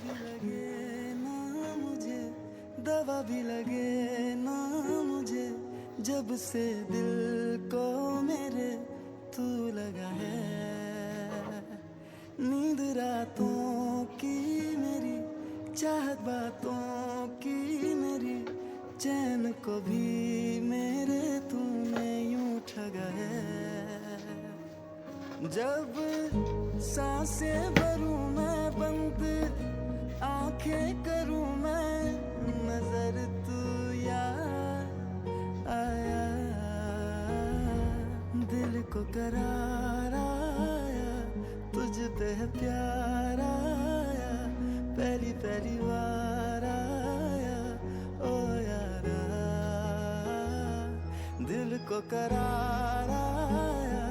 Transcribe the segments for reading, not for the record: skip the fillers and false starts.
भी लगे ना मुझे, दवा भी लगे ना मुझे, जब से दिल को मेरे तू लगा है। नींद रातों की मेरी, चाहत बातों की मेरी, चैन को भी मेरे तूने यूं ठगा है। जब सांसें भरूं मैं बंद, आंखें करूं मैं, नजर तू यार आया। दिल को करार आया, तुझ पे है प्यार आया, पहली पहली बार आया ओ यारा। दिल को करार आया,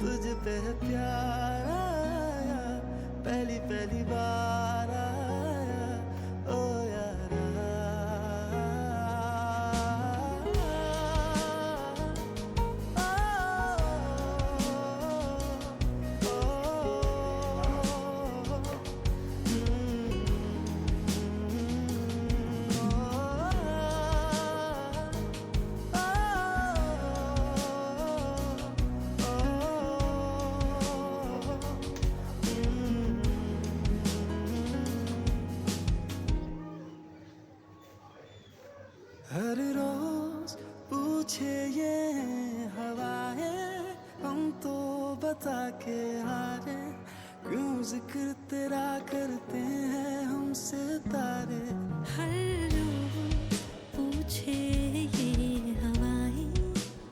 तुझ पे है प्यार आया, पहली पहली बार आया ओ यारा। हर रोज पूछे ये हवाएं, हम तो बता के हारे, क्यों जिक्र तेरा करते हैं हमसे तारे। हर रोज पूछे ये हवाएं,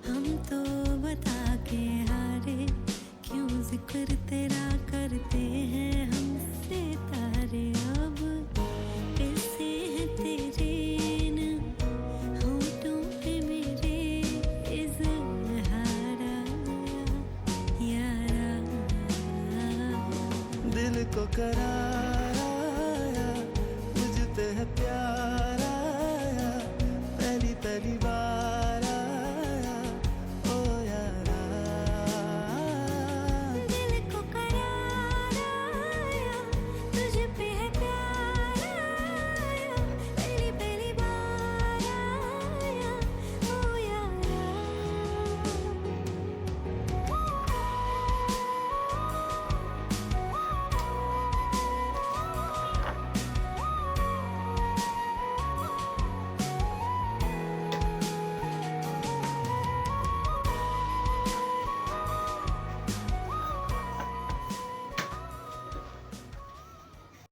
हम तो बता के हारे, क्यों जिक्र तेरा करते हैं हमसे तारे। अब कैसे है तेरे होठों पे मेरे इज़हारा यारा। दिल को करार आया, मुझ पे है प्यार आया, पहली पहली बार